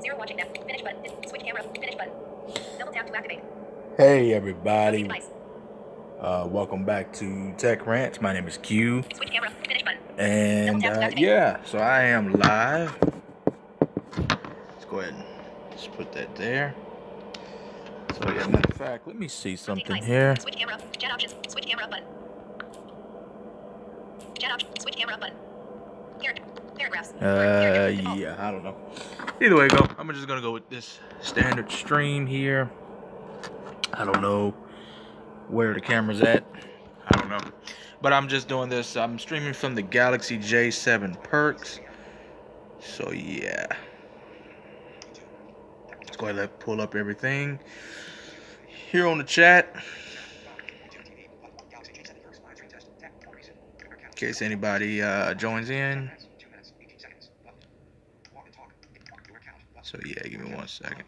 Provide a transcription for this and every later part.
Zero watching now. Finish button. Switch camera. Finish button. Double tap to activate. Hey everybody, welcome back to Tech Rants. My name is Q. Switch camera. Finish button. And yeah, so I am live. Let's go ahead and just put that there. So yeah, matter of fact, let me see something here. Switch camera. Chat options. Switch camera button. Chat option. Switch camera button. Paragraphs. Yeah, I don't know. Either way, I'm just gonna go with this standard stream here. I don't know where the camera's at. I don't know. But I'm just doing this. I'm streaming from the Galaxy J7 Perks. So yeah. Let's go ahead and pull up everything here on the chat. In case anybody joins in. So yeah, give me 1 second.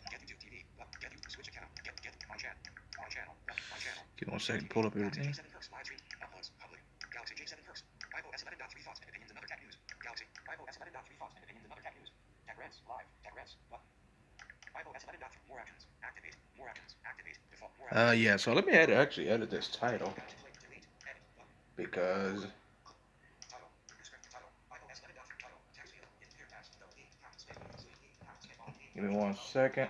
Give me 1 second to pull up everything. Yeah, so let me actually edit this title because give me 1 second.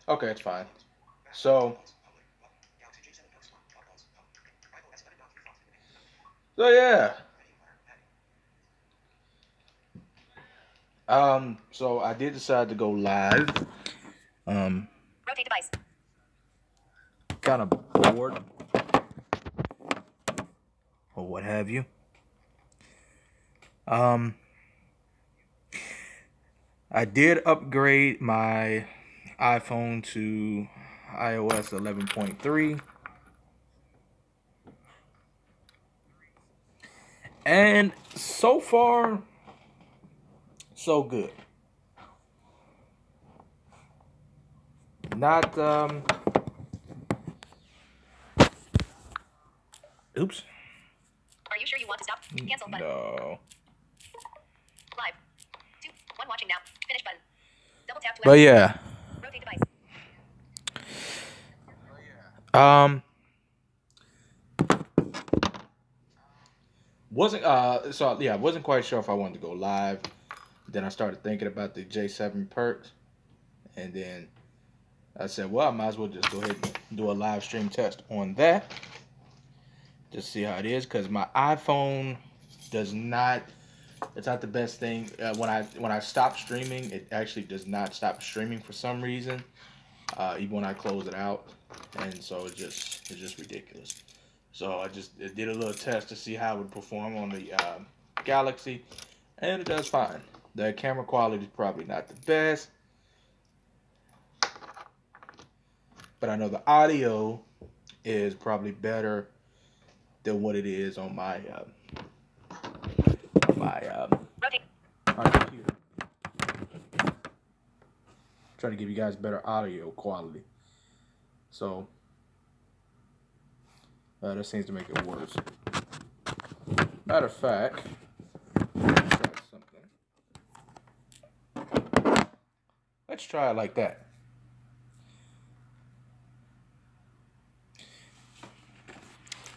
Okay, it's fine. So yeah. So I did decide to go live. Rotate device. Kind of bored or what have you. I did upgrade my iPhone to iOS 11.3. And so far, so good. Not, oops. Are you sure you want to stop? Cancel button. No. Live. 2. 1 watching now. Finish button. Double tap to But yeah. Rotate device. I wasn't quite sure if I wanted to go live. Then I started thinking about the J7 Perks, and then I said, well, I might as well just go ahead and do a live stream test on that, just see how it is, because my iPhone does not. It's not the best thing. When I stop streaming, it actually does not stop streaming for some reason, even when I close it out, and so it's just ridiculous. So I did a little test to see how it would perform on the Galaxy, and it does fine. The camera quality is probably not the best, but I know the audio is probably better than what it is on my computer. Trying to give you guys better audio quality. So that seems to make it worse. Matter of fact, let's try it like that.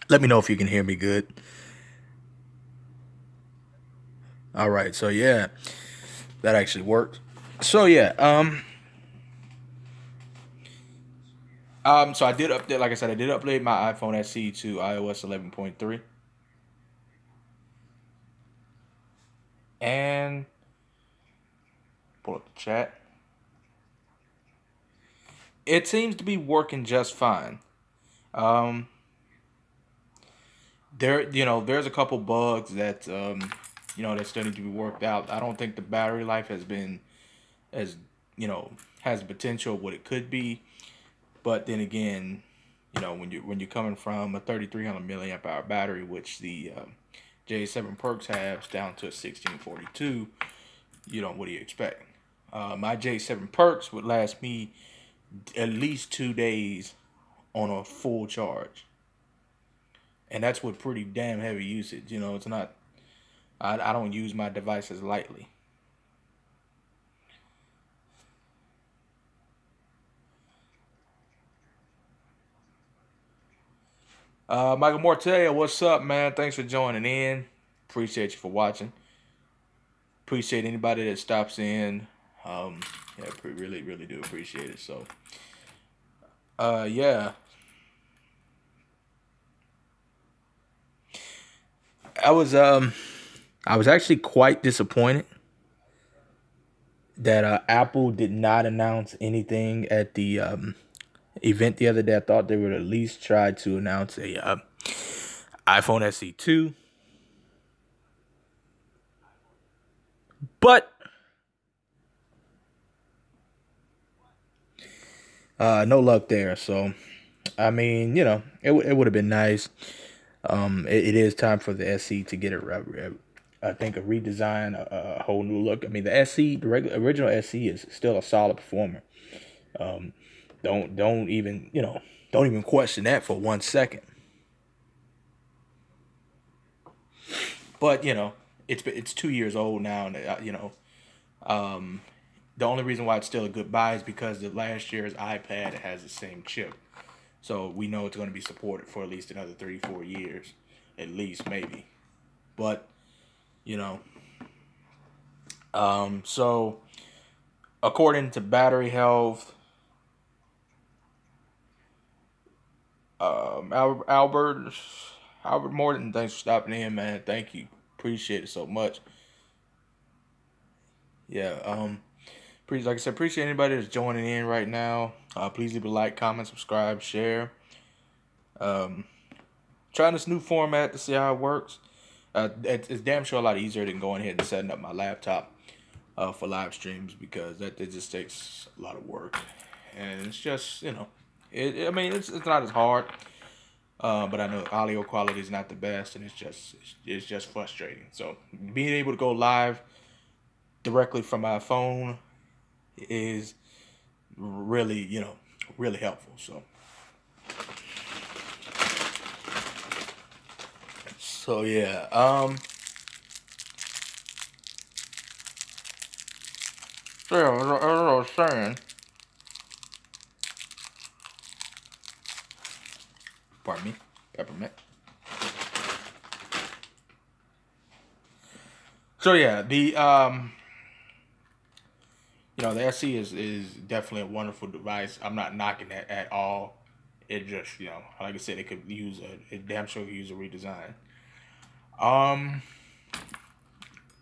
Let me know if you can hear me good. All right, so yeah, that actually worked. So yeah, so I did update, like I said, I did update my iPhone SE to iOS 11.3. And pull up the chat. It seems to be working just fine. There's a couple bugs that that still need to be worked out. I don't think the battery life has been has the potential of what it could be. But then again, when you're coming from a 3300 milliamp hour battery, which the J7 Perks has, down to a 1642, what do you expect? My J7 Perks would last me at least 2 days on a full charge. And that's with pretty damn heavy usage. You know, it's not, I don't use my devices lightly. Michael Mortea, what's up, man? Thanks for joining in. Appreciate you for watching. Appreciate anybody that stops in. Yeah, really, really do appreciate it. So, yeah. I was actually quite disappointed that Apple did not announce anything at the event the other day. I thought they would at least try to announce a iPhone SE 2. But no luck there. So, I mean, you know, it would have been nice. It is time for the SE to get I think a redesign, a whole new look. I mean, the SE, the original SE is still a solid performer. Don't even, you know, don't even question that for 1 second. But you know, it's 2 years old now, and you know, the only reason why it's still a good buy is because the last year's iPad has the same chip, so we know it's going to be supported for at least another 3-4 years, at least maybe. But you know, so according to battery health, Albert Morton, thanks for stopping in, man. Thank you, appreciate it so much. Yeah, like I said, appreciate anybody that's joining in right now. Please leave a like, comment, subscribe, share. Trying this new format to see how it works. It's damn sure a lot easier than going ahead and setting up my laptop for live streams, because that just takes a lot of work, and it's just, you know, I mean, it's not as hard, but I know audio quality is not the best, and it's just frustrating. So being able to go live directly from my phone is really, you know, really helpful. So yeah, so yeah, as I was saying, pardon me, peppermint. So yeah, you know, the SE is definitely a wonderful device. I'm not knocking that at all. It just, you know, like I said, it could use it damn sure could use a redesign.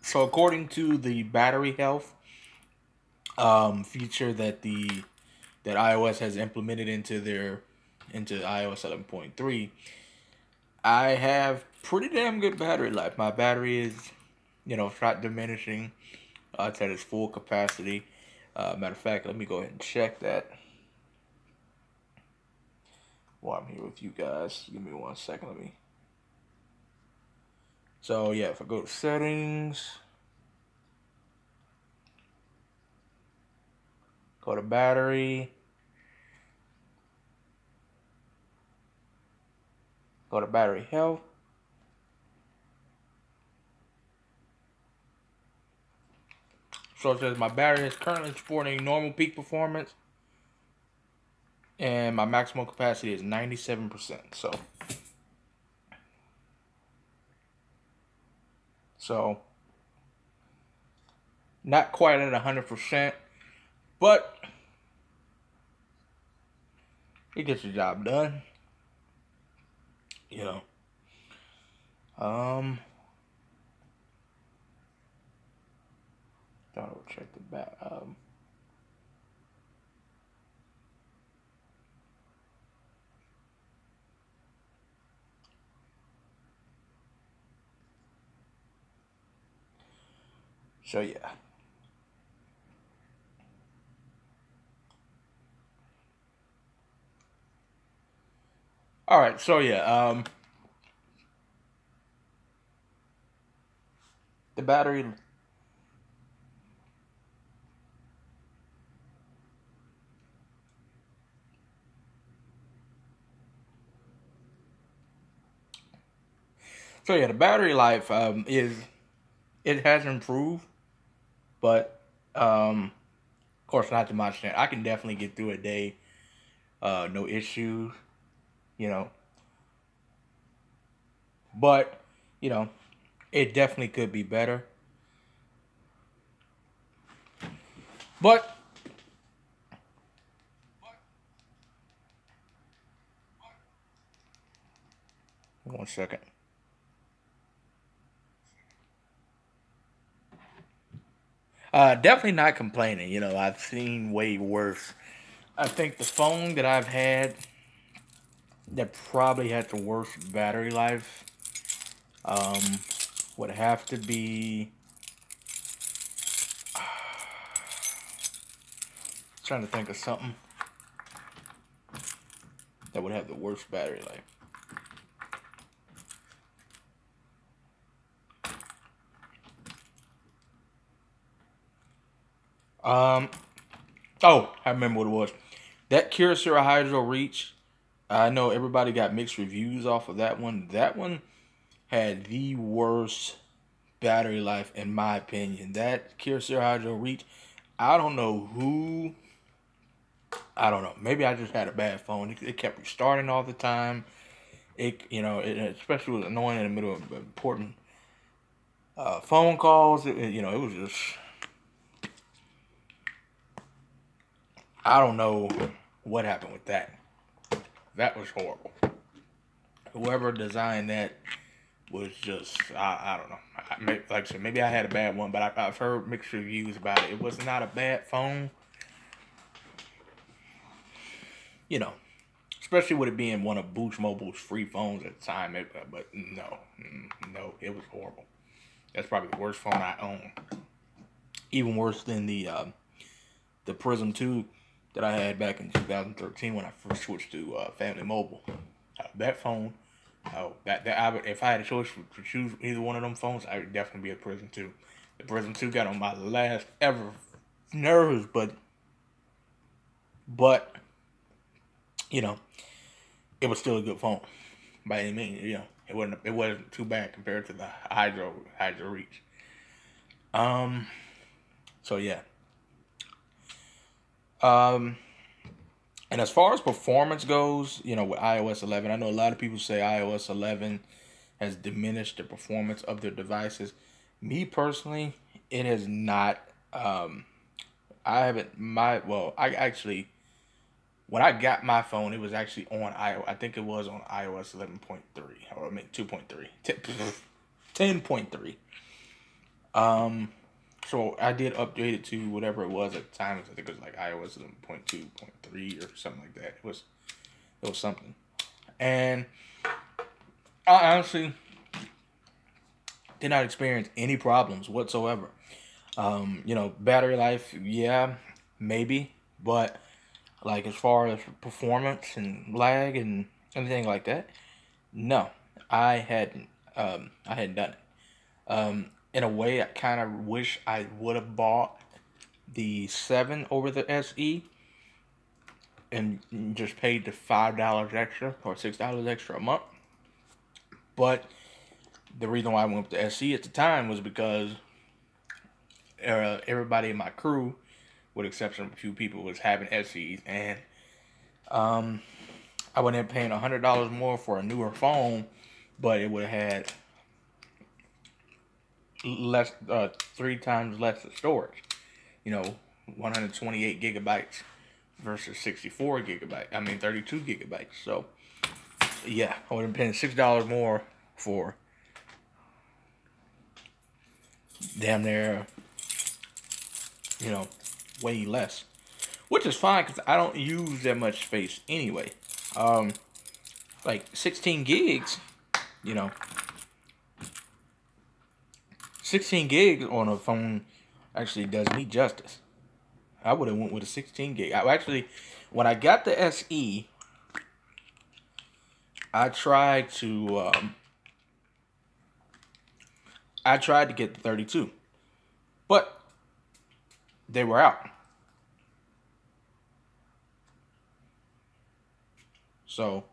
So according to the battery health feature that iOS has implemented into iOS 11.3, I have pretty damn good battery life. My battery is, you know, not diminishing. It's at its full capacity. Matter of fact, let me go ahead and check that while I'm here with you guys. Give me 1 second. So yeah, if I go to settings, go to battery, go to battery health. So it says my battery is currently supporting normal peak performance, and my maximum capacity is 97%. So not quite at 100%, but it gets the job done. You know. I'll check the back. So yeah. All right. So yeah. The battery. So yeah, the battery life it has improved, but of course not to my extent. I can definitely get through a day, no issues, you know. But you know, it definitely could be better. But 1 second. Definitely not complaining. You know, I've seen way worse. I think the phone that I've had that probably had the worst battery life um, would have to be. Trying to think of something that would have the worst battery life. Um. Oh, I remember what it was. That Kyocera Hydro Reach. I know everybody got mixed reviews off of that one. That one had the worst battery life in my opinion. That Kyocera Hydro Reach. I don't know who. I don't know. Maybe I just had a bad phone. It kept restarting all the time. It especially was annoying in the middle of important phone calls. It was just. I don't know what happened with that. That was horrible. Whoever designed that was just, I don't know. Like I said, maybe I had a bad one, but I've heard mixed reviews about it. It was not a bad phone. You know, especially with it being one of Boost Mobile's free phones at the time. But no, it was horrible. That's probably the worst phone I own. Even worse than the Prism 2 that I had back in 2013 when I first switched to Family Mobile. That phone, if I had a choice to choose either one of them phones, I would definitely be a Prism 2. The Prism 2 got on my last ever nerves, but you know, it was still a good phone by any means. You know, it wasn't too bad compared to the Hydro Reach. So yeah. And as far as performance goes, you know, with iOS 11, I know a lot of people say iOS 11 has diminished the performance of their devices. Me personally, it has not. I haven't I actually when I got my phone, it was actually on iOS. I think it was on iOS 11.3 or I mean 2.3, 10.3. So I did update it to whatever it was at the time. I think it was like iOS 11.2.3 or something like that. It was something. And I honestly did not experience any problems whatsoever. Battery life, yeah, maybe, but like as far as performance and lag and anything like that, no, I hadn't. I hadn't done it. In a way, I kind of wish I would have bought the 7 over the SE and just paid the $5 extra or $6 extra a month. But the reason why I went with the SE at the time was because everybody in my crew, with the exception of a few people, was having SEs, and I went in paying $100 more for a newer phone, but it would have had less, 3 times less storage. 128 gigabytes versus 64 gigabytes. I mean 32 gigabytes. So yeah, I would have been paying $6 more for damn near, way less. Which is fine because I don't use that much space anyway. Like 16 gigs, 16 gigs on a phone actually does me justice. I would have went with a 16 gig. When I got the SE, I tried to get the 32, but they were out. So,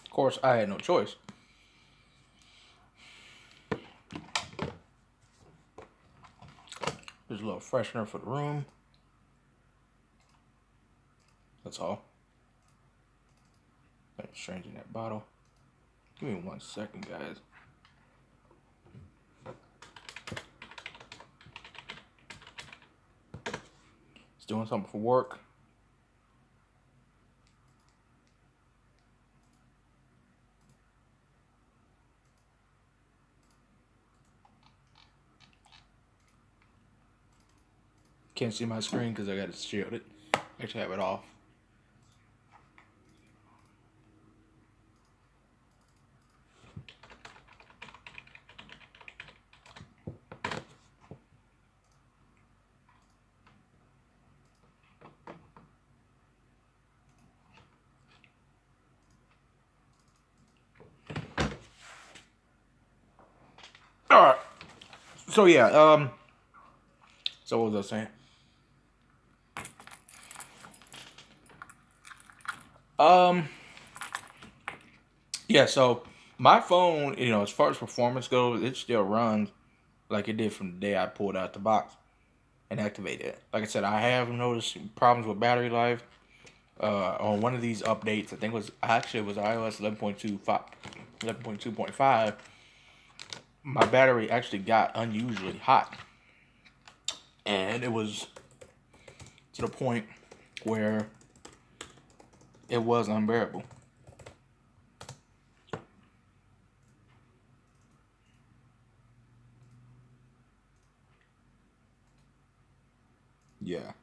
of course, I had no choice. There's a little freshener for the room. That's all. Thanks, changing that bottle. Give me 1 second, guys. It's doing something for work. Can't see my screen because I got it shielded. Actually, have it off. All right. So yeah. So what was I saying? Yeah, so my phone, you know, as far as performance goes, it still runs like it did from the day I pulled out the box and activated it. Like I said, I have noticed problems with battery life on one of these updates. I think it was iOS 11.2.5. My battery actually got unusually hot, and it was to the point where it was unbearable. Yeah.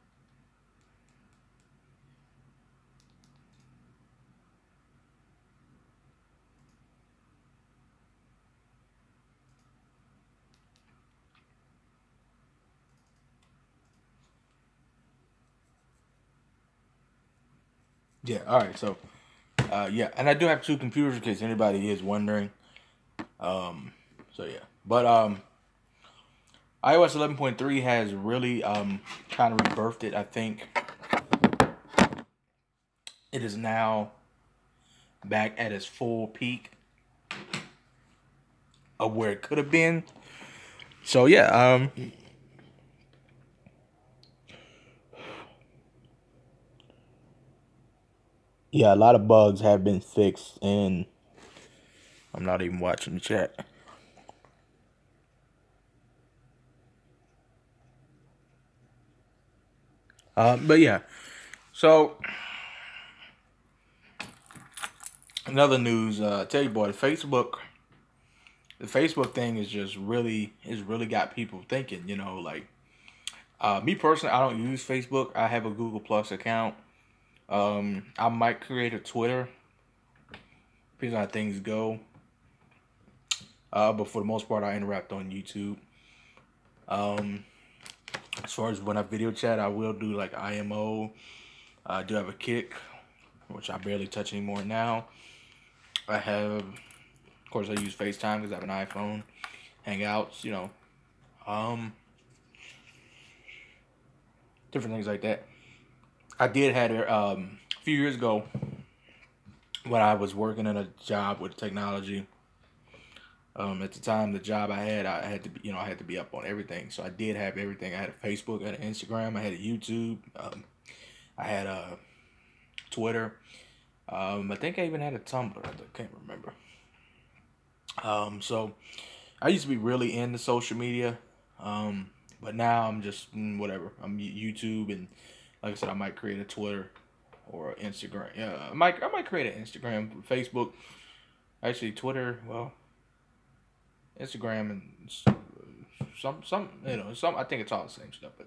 Yeah, all right, so yeah, and I do have 2 computers in case anybody is wondering. So yeah, but iOS 11.3 has really kind of rebirthed it. I think it is now back at its full peak of where it could have been. So yeah, yeah, a lot of bugs have been fixed, and I'm not even watching the chat. But yeah, so another news. Tell you, boy, the Facebook thing is just really got people thinking. You know, like me personally, I don't use Facebook. I have a Google Plus account. I might create a Twitter. Depends on how things go. But for the most part, I interact on YouTube. As far as when I video chat, I will do like IMO. I do have a Kick, which I barely touch anymore now. I have, of course, I use FaceTime because I have an iPhone. Hangouts, you know, different things like that. I did have it a few years ago when I was working in a job with technology. At the time, the job I had to be, you know, I had to be up on everything. So I did have everything. I had a Facebook, I had an Instagram, I had a YouTube, I had a Twitter. I think I even had a Tumblr. I can't remember. So I used to be really into social media, but now I'm just whatever. I'm YouTube, and like I said, I might create a Twitter or Instagram. Yeah, I might create an Instagram, Facebook. Actually, Twitter. Well, Instagram and some you know, some. I think it's all the same stuff, but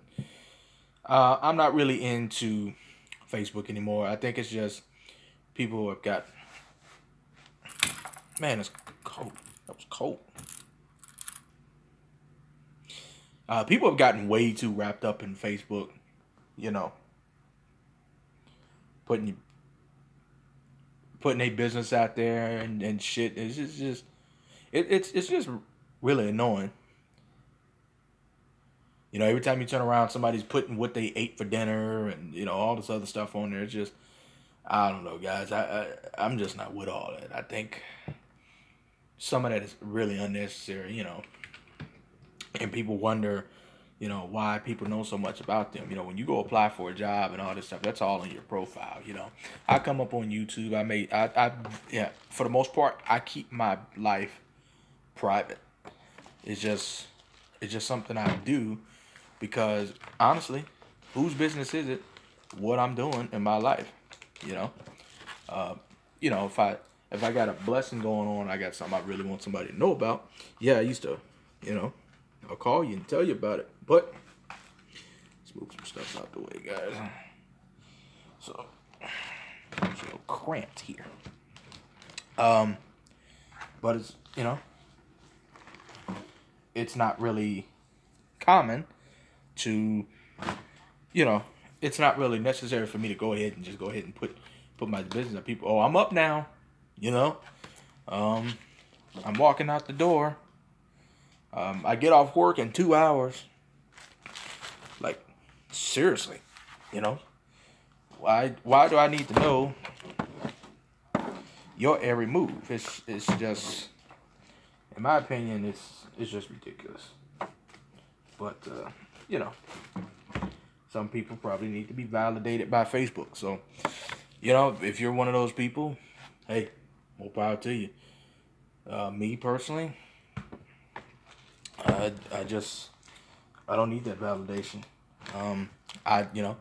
I'm not really into Facebook anymore. I think it's just people have got. Man, it's cold. That was cold. People have gotten way too wrapped up in Facebook. You know, putting their business out there and shit. It's it's just really annoying. You know, every time you turn around, somebody's putting what they ate for dinner and, you know, all this other stuff on there. It's just, I don't know, guys. I'm just not with all that. I think some of that is really unnecessary, you know. And people wonder, you know, why people know so much about them. You know, when you go apply for a job and all this stuff, that's all in your profile. You know, I come up on YouTube. Yeah, for the most part, I keep my life private. It's just, it's just something I do because honestly, whose business is it what I'm doing in my life? You know, uh, you know, if I got a blessing going on, I got something I really want somebody to know about. Yeah, I used to, you know, I'll call you and tell you about it. But let's move some stuff out the way, guys. So I'm a little cramped here. But it's, you know, it's not really common to, you know, it's not really necessary for me to go ahead and just go ahead and put my business on people. Oh, I'm up now, you know. I'm walking out the door. I get off work in 2 hours. Like, seriously, you know. Why do I need to know your every move? It's just, in my opinion, it's just ridiculous. But you know, some people probably need to be validated by Facebook. So, you know, if you're one of those people, hey, more power to you. Me personally, I don't need that validation. You know,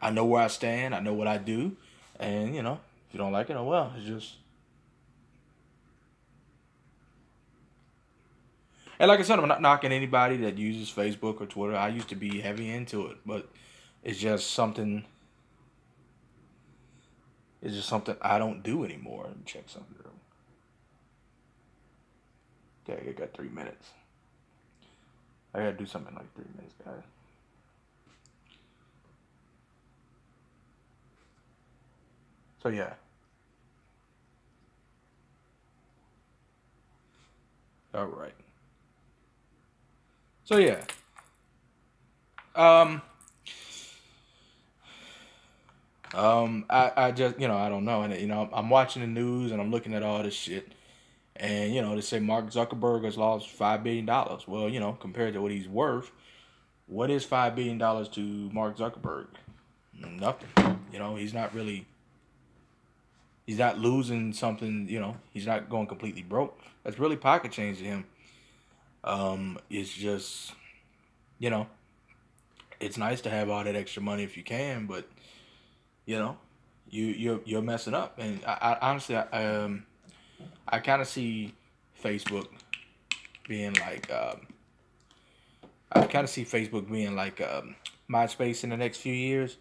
I know where I stand. I know what I do, and you know, if you don't like it, oh well. It's just, and like I said, I'm not knocking anybody that uses Facebook or Twitter. I used to be heavy into it, but it's just something. It's just something I don't do anymore. Let me check something. Okay, I got 3 minutes. I gotta do something in like 3 minutes, guys. So yeah. All right. So yeah. Um. I just, you know, I don't know, and you know, I'm watching the news and I'm looking at all this shit, and you know, they say Mark Zuckerberg has lost $5 billion. Well, you know, compared to what he's worth, what is $5 billion to Mark Zuckerberg? Nothing. You know, he's not really. He's not losing something. You know, he's not going completely broke. That's really pocket change to him. It's just, you know, it's nice to have all that extra money if you can, but you know, you're messing up. And I honestly, I kind of see Facebook being like, I kind of see Facebook being like MySpace in the next few years.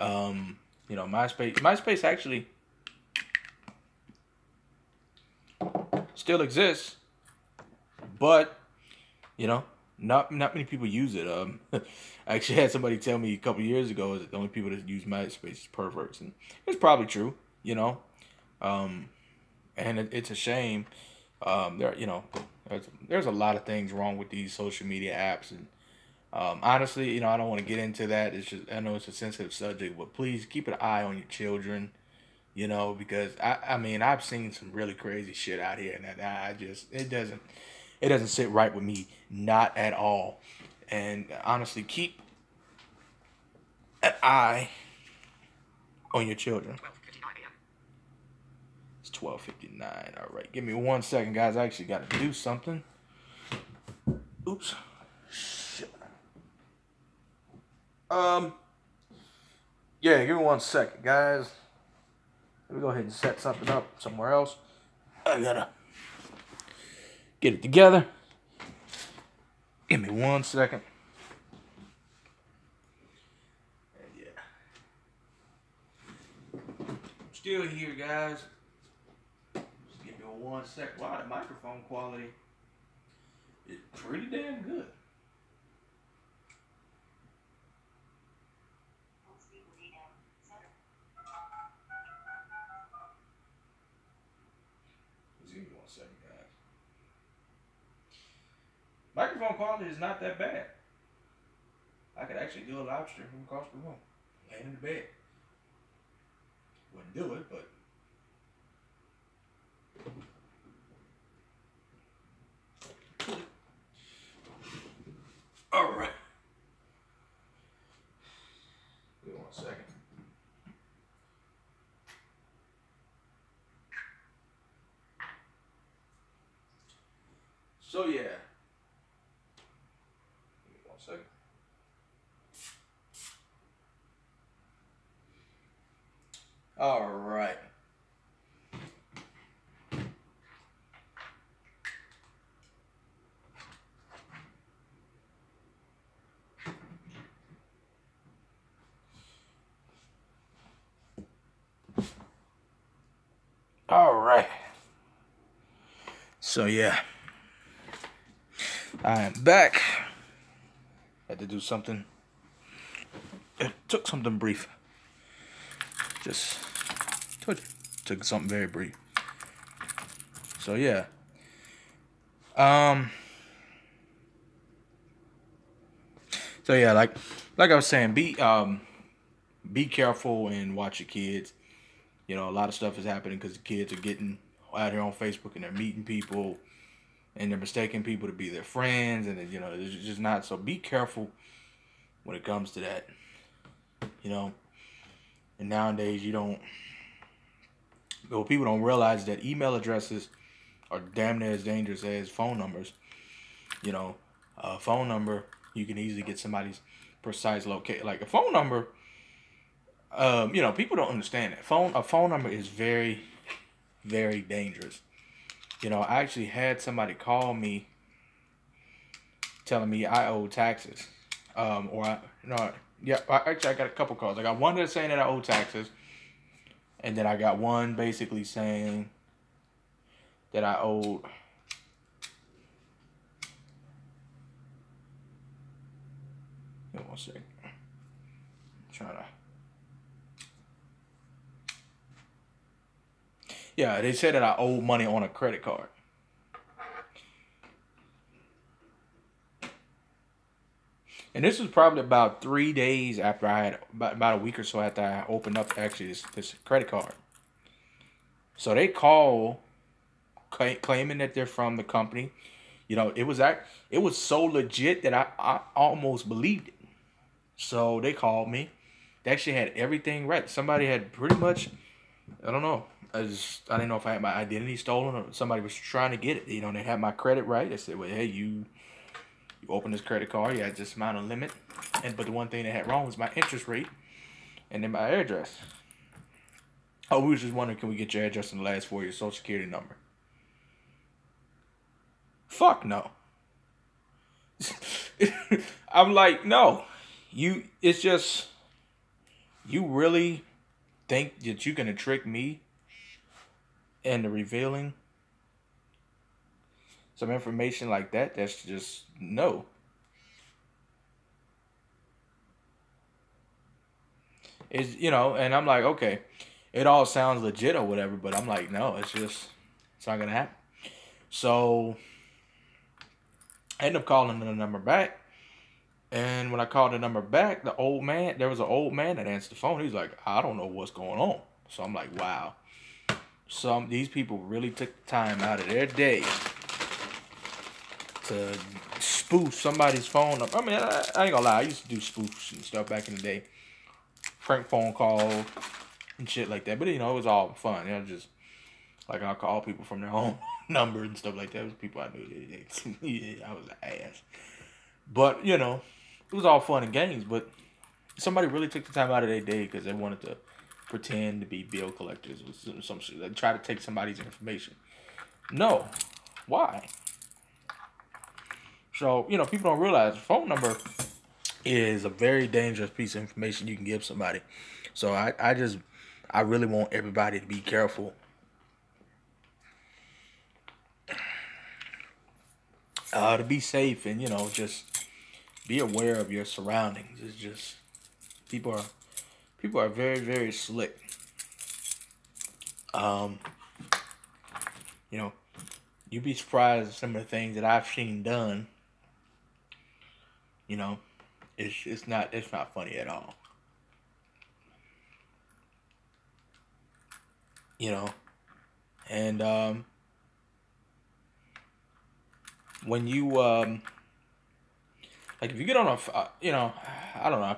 You know, MySpace actually still exists, but you know, not many people use it. I actually had somebody tell me a couple years ago that the only people that use MySpace is perverts, and it's probably true. You know, and it's a shame. You know, there's a lot of things wrong with these social media apps, and honestly, you know, I don't want to get into that. It's just, I know it's a sensitive subject, but please keep an eye on your children. You know, because I mean, I've seen some really crazy shit out here, and I just, it doesn't sit right with me, not at all. And honestly, keep an eye on your children. 12:59 a.m. It's 12:59. All right, give me 1 second, guys. I actually got to do something. Oops. Shit. Yeah, give me 1 second, guys. Let me go ahead and set something up somewhere else. I gotta get it together. Give me 1 second. And yeah. I'm still here, guys. Just give me 1 sec. Wow, the microphone quality is pretty damn good. Just give me 1 second, guys. Microphone quality is not that bad. I could actually do a live stream from across the room, laying in the bed. wouldn't do it, but all right. Wait 1 second. So yeah. Wait 1 second. All right. All right. So yeah, I am back. Had to do something. It took something brief. Just took something very brief. So yeah. So yeah, like I was saying, be careful and watch your kids. You know, a lot of stuff is happening because the kids are getting out here on Facebook and they're meeting people and they're mistaking people to be their friends, and you know, it's just not. So be careful when it comes to that. You know, and nowadays well, people don't realize that email addresses are damn near as dangerous as phone numbers. You know, a phone number, you can easily get somebody's precise location. Like a phone number, you know, people don't understand that. A phone number is very, very dangerous. You know, I actually had somebody call me telling me I owe taxes. Yeah, actually I got a couple calls. I got one that's saying that I owe taxes, and then I got one basically saying that I owed. Wait 1 second. I'm trying to. Yeah, they said that I owe money on a credit card. And this was probably about 3 days after I had, about a week or so after I opened up actually this credit card. So they call claiming that they're from the company. You know, it was so legit that I almost believed it. So they called me. They actually had everything right. Somebody had pretty much, I don't know. I didn't know if I had my identity stolen or somebody was trying to get it. You know, they had my credit right. They said, well, hey, you open this credit card, you had this amount of limit. But the one thing they had wrong was my interest rate and then my address. Oh, we was just wondering, can we get your address and the last 4 of your social security number? Fuck no. I'm like, no. It's just, you really think that you're gonna trick me into revealing some information like that? That's just no. It's, you know, and I'm like, okay, it all sounds legit or whatever, but I'm like, no, it's not gonna happen. So I ended up calling the number back. And when I called the number back, there was an old man that answered the phone. He was like, I don't know what's going on. So I'm like, wow. These people really took the time out of their day to spoof somebody's phone up. I mean, I ain't gonna lie, I used to do spoofs and stuff back in the day. Prank phone calls and shit like that. But, you know, it was all fun. You know, just, like, I'll call people from their own number and stuff like that. It was people I knew. Yeah, I was an ass. But, you know, it was all fun and games. But somebody really took the time out of their day because they wanted to pretend to be bill collectors or some shit. They try to take somebody's information. No. Why? So, you know, people don't realize the phone number is a very dangerous piece of information you can give somebody. So I really want everybody to be careful. To be safe and, you know, just be aware of your surroundings. It's just, people are very, very slick. You know, you'd be surprised at some of the things that I've seen done. You know, it's not funny at all. you know, and when you like if you get on a you know, I don't know.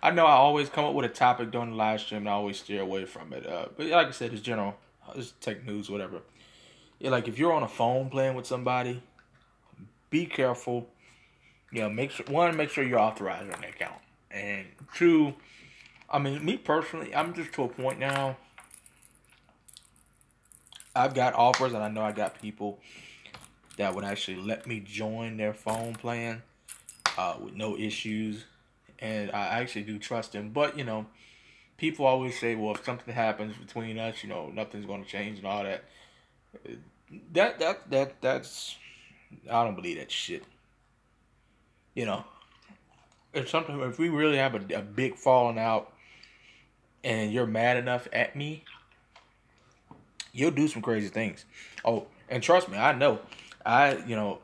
I know I always come up with a topic during the live stream and I always steer away from it. But like I said, it's general, it's tech news, whatever. Yeah, like if you're on a phone playing with somebody, be careful. You know, make sure you're authorized on the account, and two, I mean, me personally, I'm just to a point now. I've got offers, and I know I got people that would actually let me join their phone plan with no issues, and I actually do trust them. But you know, people always say, "Well, if something happens between us, you know, nothing's going to change and all that." That's I don't believe that shit. You know, if we really have a big falling out, and you're mad enough at me, you'll do some crazy things. Oh, and trust me, I know. You know,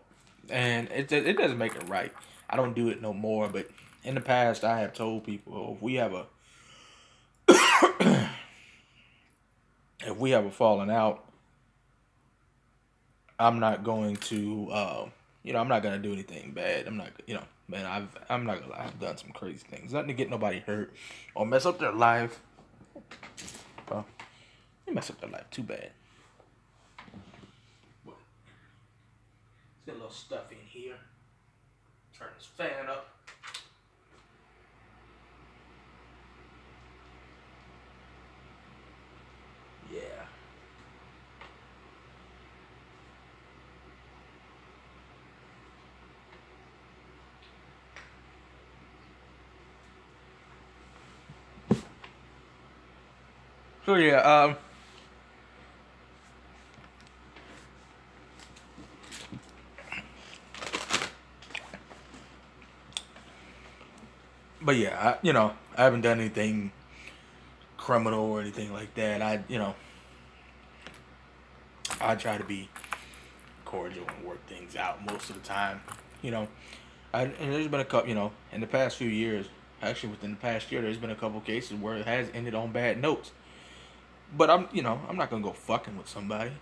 and it doesn't make it right. I don't do it no more, but in the past, I have told people, oh, if we have a if we have a falling out, I'm not going to, you know, I'm not gonna do anything bad. I'm not, you know, man, I'm not gonna lie, I've done some crazy things. Nothing to get nobody hurt or mess up their life. Well, they mess up their life too bad. Let's get a little stuff in here. Turn this fan up. Yeah. So yeah, but yeah, you know, I haven't done anything criminal or anything like that. You know, I try to be cordial and work things out most of the time. You know, and there's been a couple, you know, in the past few years, actually within the past year, there's been a couple cases where it has ended on bad notes. But you know, I'm not gonna go fucking with somebody,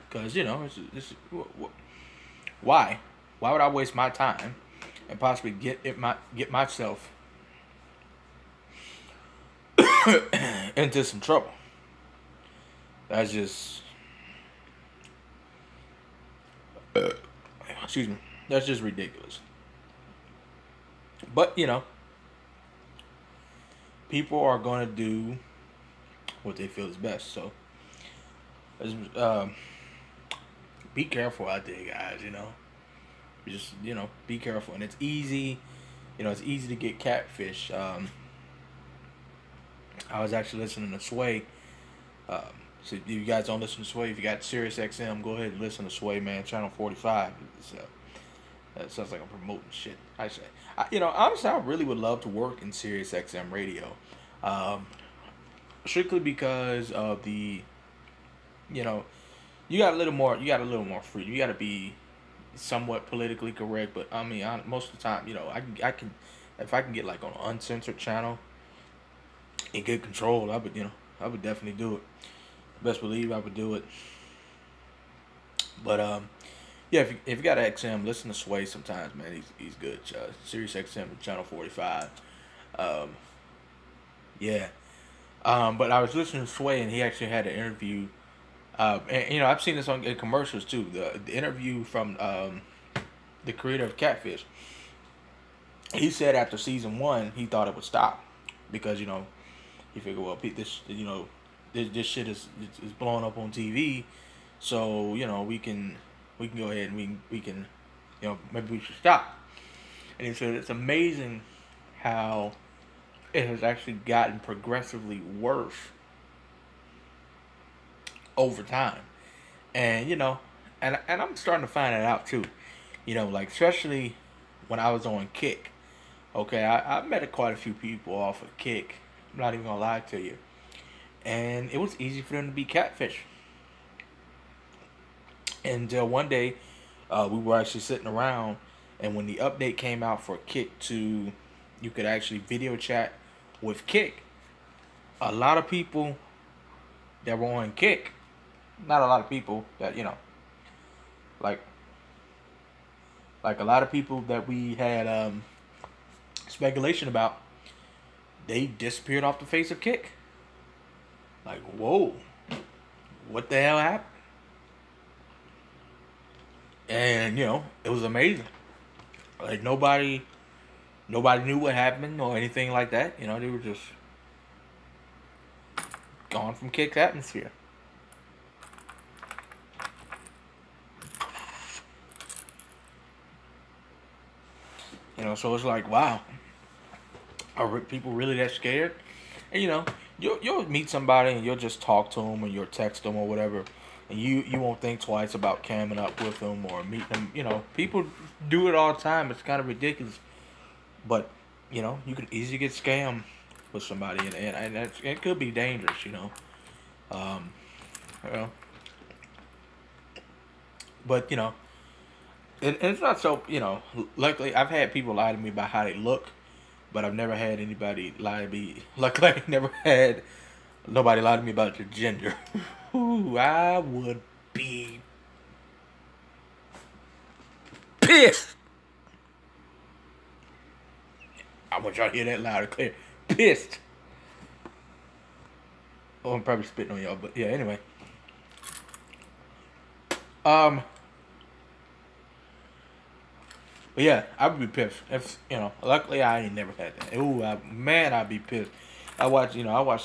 cause you know, why? Why would I waste my time and possibly get myself into some trouble? That's just, excuse me, that's just ridiculous. But you know, people are gonna do what they feel is best. So, um, be careful out there, guys. You know, just you know, be careful, and it's easy. You know, it's easy to get catfish. I was actually listening to Sway. Um, so if you guys don't listen to Sway, if you got Sirius XM, go ahead and listen to Sway, man. Channel 45. That sounds like I'm promoting shit. You know, honestly, I really would love to work in Sirius XM radio. Um, Strictly because of the, you know, you got a little more freedom. You got to be somewhat politically correct, but I mean, most of the time, you know, I can, if I can get like on an uncensored channel and get control, I would definitely do it. Best believe I would do it. But yeah, if you got XM, listen to Sway sometimes, man. He's good. Sirius XM channel 45. Yeah. But I was listening to Sway, and he actually had an interview. And you know, I've seen this on in commercials too. The interview from the creator of Catfish. He said after season 1, he thought it would stop because you know he figured, well, this you know this shit is blowing up on TV, so you know we can go ahead and we can you know maybe we should stop. And he said it's amazing how it has actually gotten progressively worse over time. And you know, and I'm starting to find that out too. You know, like especially when I was on Kick. Okay, I met quite a few people off of Kick. I'm not even gonna lie to you. And it was easy for them to be catfish. And one day, we were actually sitting around, and when the update came out for Kick to, you could actually video chat with Kick. A lot of people that were on Kick. Not a lot of people that, you know, like a lot of people that we had speculation about, they disappeared off the face of Kick. Like, whoa, what the hell happened? And, you know, it was amazing. Like, nobody knew what happened or anything like that. You know, they were just gone from Kick's atmosphere. You know, so it's like, wow, are people really that scared? And, you know, you'll meet somebody and you'll just talk to them or you'll text them or whatever, and you won't think twice about camming up with them or meeting them. You know, people do it all the time. It's kind of ridiculous, but you know, you could easily get scammed with somebody, and it could be dangerous. You know, you know, but you know, it's not so. You know, luckily I've had people lie to me about how they look, but I've never had anybody lie to me. Luckily, I never had nobody lie to me about your gender. Ooh, I would be pissed. I want y'all to hear that loud and clear. Pissed. Oh, I'm probably spitting on y'all, but yeah, anyway. But yeah, I would be pissed. If, you know, luckily I ain't never had that. Ooh, man, I'd be pissed. I watch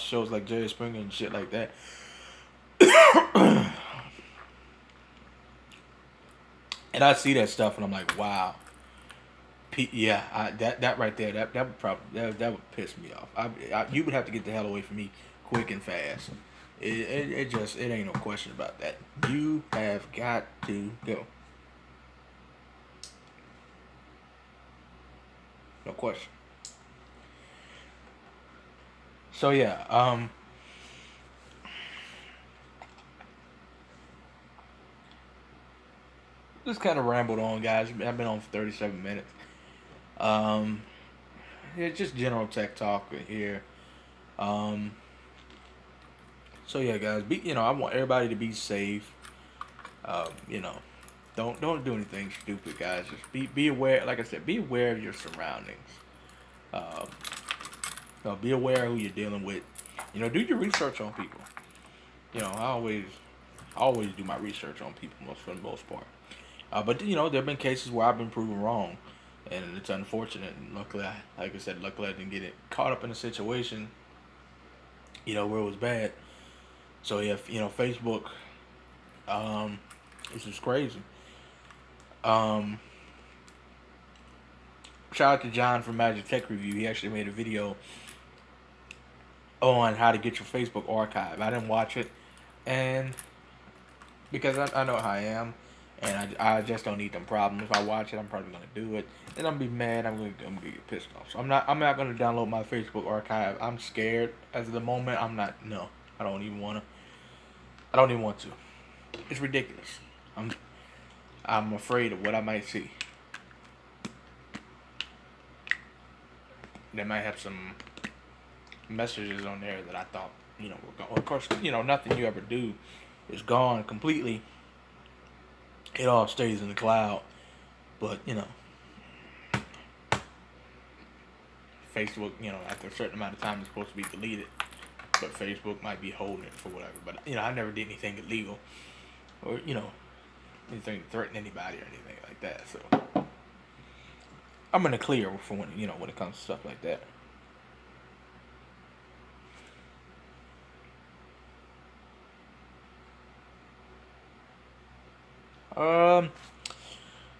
shows like Jerry Springer and shit like that. And I see that stuff and I'm like, wow. Yeah, that right there, that would probably that would piss me off. You would have to get the hell away from me quick and fast. It ain't no question about that. You have got to go. No question. So yeah, just kind of rambled on, guys. I've been on for 37 minutes. Um, yeah, just general tech talk here. Um, so yeah, guys, I want everybody to be safe. You know, don't do anything stupid, guys. Just be aware. Like I said, be aware of your surroundings. Um, be aware of who you're dealing with. You know, do your research on people. You know, I always do my research on people for the most part. But you know, there have been cases where I've been proven wrong, and it's unfortunate. And luckily, like I said, luckily I didn't get it caught up in a situation, you know, where it was bad. So yeah, you know, Facebook, this is crazy. Um, Shout out to John from Magic Tech Review. He actually made a video on how to get your Facebook archive. I didn't watch it, and because I know how I am, and I just don't need them problems. If I watch it, I'm probably gonna do it, and I'm gonna be mad. I'm gonna get pissed off. So I'm not gonna download my Facebook archive. I'm scared as of the moment. I'm not. No, I don't even want to. It's ridiculous. I'm afraid of what I might see. They might have some messages on there that I thought, you know, were gone. Of course, you know, nothing you ever do is gone completely. It all stays in the cloud. But, you know, Facebook, you know, after a certain amount of time, it's supposed to be deleted. But Facebook might be holding it for whatever. But, you know, I never did anything illegal. Or, you know, anything to threaten anybody or anything like that. So I'm in the clear for when, you know, when it comes to stuff like that.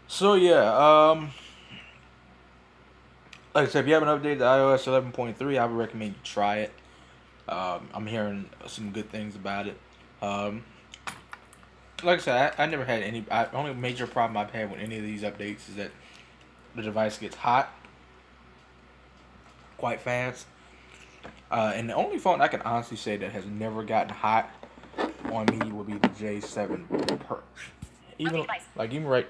So yeah, like I said, if you haven't updated to iOS 11.3, I would recommend you try it. I'm hearing some good things about it. Like I said, I never had any. Only major problem I've had with any of these updates is that the device gets hot quite fast. And the only phone I can honestly say that has never gotten hot on me would be the J7 Perks. Even right,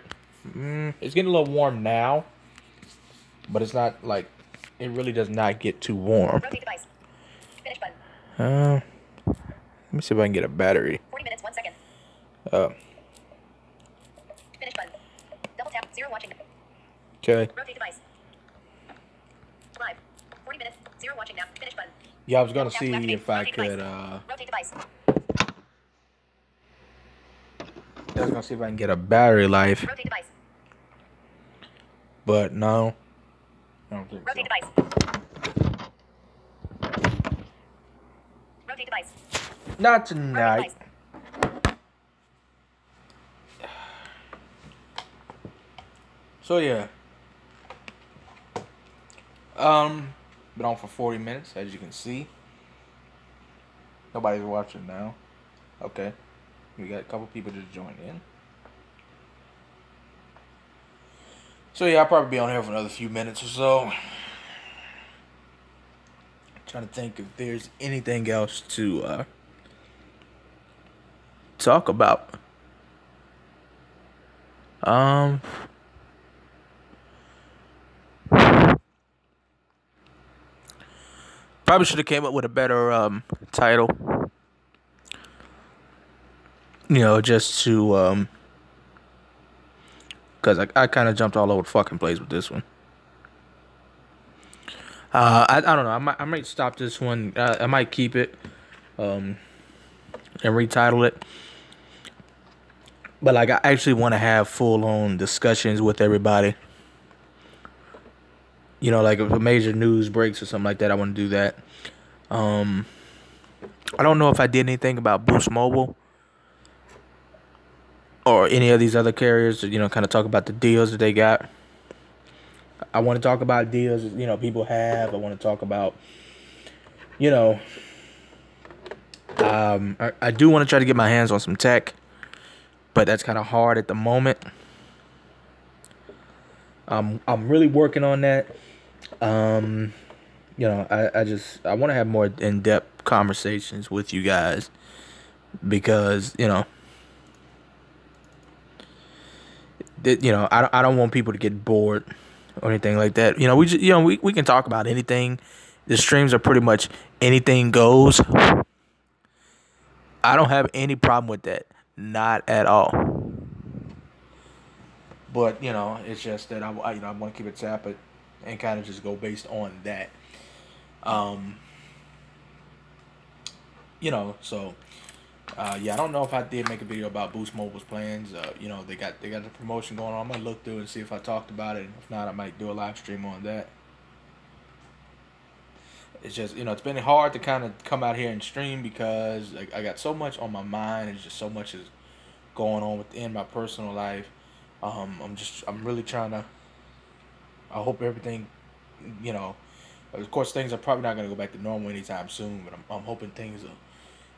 it's getting a little warm now, but it's not like it really does not get too warm. Rotate device. Finish button. Let me see if I can get a battery. 40 minutes, 1 second. Finish button. Double tap. 0 watching. Okay. Rotate device. Live. 40 minutes. 0 watching now. Finish button. Yeah, I was gonna Double tap to see activate. if I Rotate could. device. Rotate device. I was gonna see if I can get a battery life, Rotate device. but no. I don't think Rotate so. device. Rotate device. Not Rotate tonight. device. So yeah. Been on for 40 minutes, as you can see. Nobody's watching now. Okay. We got a couple people just joined in. So yeah, I'll probably be on here for another few minutes or so. Trying to think if there's anything else to talk about. Probably should have came up with a better title. You know, just to because I kind of jumped all over the fucking place with this one. I don't know. I might stop this one. I might keep it, and retitle it. But like, I actually want to have full on discussions with everybody. You know, like if a major news breaks or something like that, I want to do that. I don't know if I did anything about Boost Mobile or any of these other carriers. You know, kind of talk about the deals that they got. I want to talk about deals, you know, people have. I want to talk about, you know, I do want to try to get my hands on some tech, but that's kind of hard at the moment. I'm really working on that. You know, I want to have more in-depth conversations with you guys because, you know, I don't want people to get bored or anything like that. You know, we can talk about anything. The streams are pretty much anything goes. I don't have any problem with that. Not at all. But, you know, it's just that I want to keep it separate and kind of just go based on that. You know, so yeah, I don't know if I did make a video about Boost Mobile's plans. You know, they got the promotion going on. I'm gonna look through and see if I talked about it. If not, I might do a live stream on that. It's just, you know, it's been hard to kind of come out here and stream because I got so much on my mind. It's just so much is going on within my personal life. I'm really trying to. I hope everything, you know. Of course, things are probably not gonna go back to normal anytime soon, but I'm hoping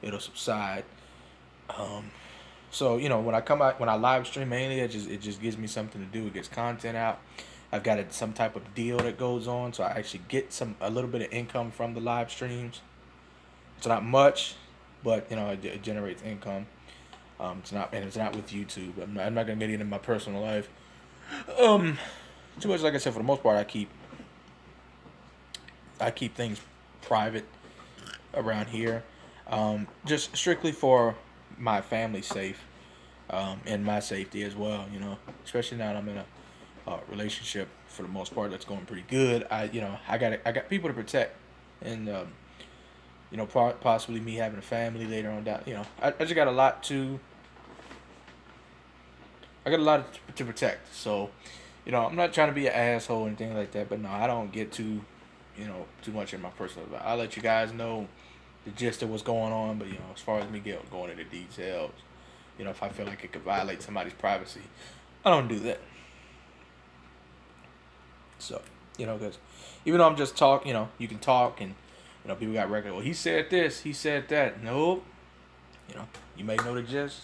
it'll subside. So, you know, when I live stream mainly, it just gives me something to do. It gets content out. I've got some type of deal that goes on, so I actually get a little bit of income from the live streams. It's not much, but you know, it generates income. It's not with YouTube. I'm not gonna get into my personal life. Too much. Like I said, for the most part, I keep things private around here, just strictly for my family's safe, and my safety as well. You know, especially now that I'm in a relationship for the most part that's going pretty good. I got people to protect, and you know, possibly me having a family later on down. You know, I just got a lot to. I got a lot to protect. So, you know, I'm not trying to be an asshole or anything like that. But no, I don't get too much in my personal life. I'll let you guys know the gist of what's going on. But you know, as far as me going into details, you know, if I feel like it could violate somebody's privacy, I don't do that. So, you know, because even though I'm just talking, you know, you can talk and, you know, people got record. Well, he said this, he said that. Nope. You know, you may know the gist,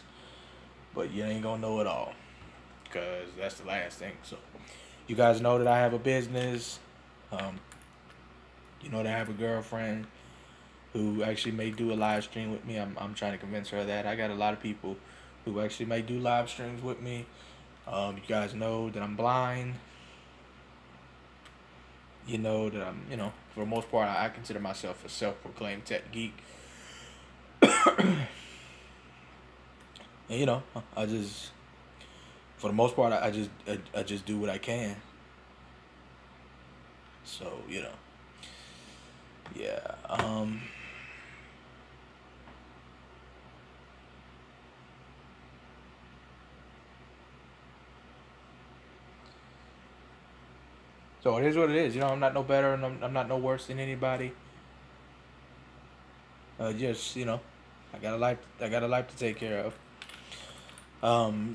but you ain't going to know it all because that's the last thing. So, you guys know that I have a business. You know that I have a girlfriend who actually may do a live stream with me. I'm trying to convince her of that. I got a lot of people who actually may do live streams with me. You guys know that I'm blind. You know that I'm, you know, for the most part, I consider myself a self-proclaimed tech geek. And you know, I just, for the most part, I just do what I can. So you know, yeah. So it is what it is. You know, I'm not no better, and I'm not no worse than anybody. Just you know, I got a life. I got a life to take care of.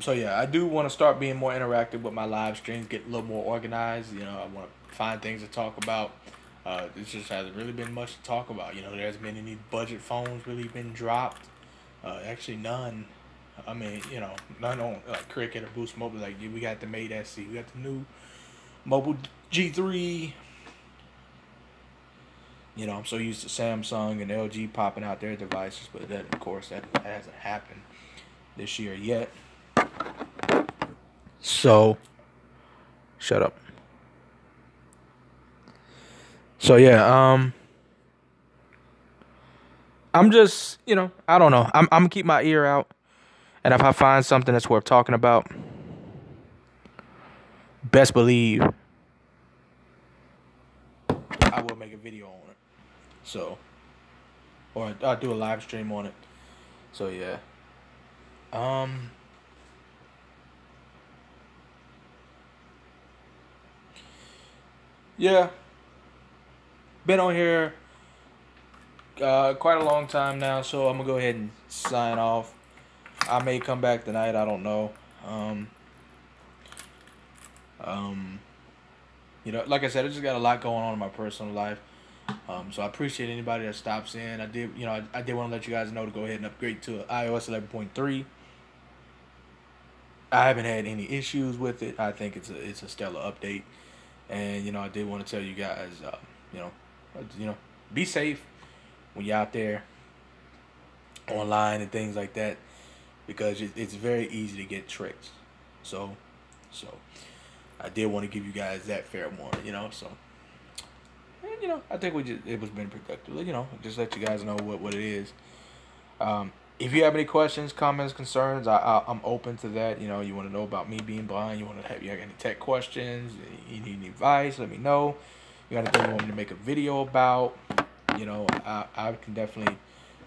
So yeah, I do want to start being more interactive with my live streams, get a little more organized. You know, I want to find things to talk about. It just hasn't really been much to talk about. You know, there hasn't been any budget phones really been dropped. Actually, none. I mean, you know, none on like Cricket or Boost Mobile. Like we got the Mate SC, we got the new Mobile G3. You know, I'm so used to Samsung and LG popping out their devices, but that, of course, that hasn't happened this year yet. So, shut up. So yeah, I'm just, you know, I don't know. I'm gonna keep my ear out, and if I find something that's worth talking about, best believe I will make a video on it. So, or I'll do a live stream on it. So yeah. Um. Yeah. Been on here quite a long time now, so I'm gonna go ahead and sign off. I may come back tonight. I don't know. Um. Um. You know, like I said, I just got a lot going on in my personal life. So I appreciate anybody that stops in. I did, you know, I did want to let you guys know to go ahead and upgrade to iOS 11.3. I haven't had any issues with it. I think it's a stellar update, and you know, I did want to tell you guys, you know, you know, be safe when you're out there online and things like that, because it's very easy to get tricked. So, so I did want to give you guys that fair warning, you know. So, and, you know, I think it was been productive. You know, just let you guys know what it is. If you have any questions, comments, concerns, I'm open to that. You know, you want to know about me being blind, you want to have you have any tech questions, you need any advice, let me know. You got anything you want me to make a video about? You know, I can definitely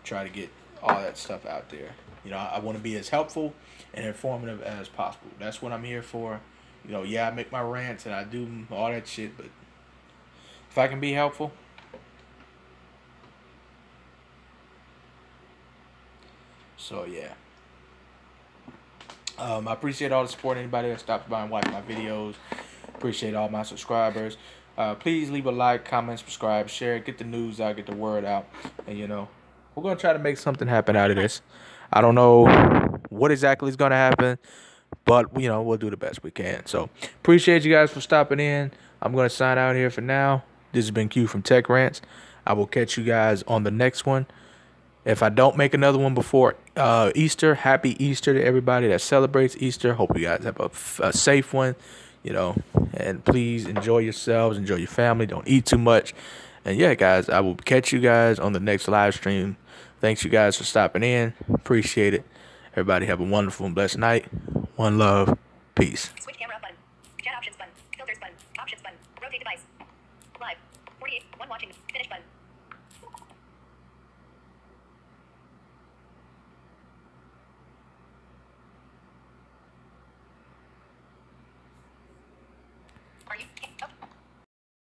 try to get all that stuff out there. You know, I want to be as helpful and informative as possible. That's what I'm here for. You know, yeah, I make my rants and I do all that shit, but if I can be helpful, so yeah. I appreciate all the support. Anybody that stops by and watch my videos. Appreciate all my subscribers. Please leave a like, comment, subscribe, share, get the news out, get the word out, and you know, we're gonna try to make something happen out of this. I don't know what exactly is gonna happen, but you know, we'll do the best we can. So appreciate you guys for stopping in. I'm gonna sign out here for now. This has been Q from Tech Rants. I will catch you guys on the next one. If I don't make another one before Easter, happy Easter to everybody that celebrates Easter. Hope you guys have a safe one, you know, and please enjoy yourselves, enjoy your family, don't eat too much. And yeah, guys, I will catch you guys on the next live stream. Thanks you guys for stopping in. Appreciate it. Everybody have a wonderful and blessed night. One love. Peace. Switch camera up button. Chat options button. Filters button. Options button. Rotate device. Live. 48. One watching. Finish button. Are you? Oh.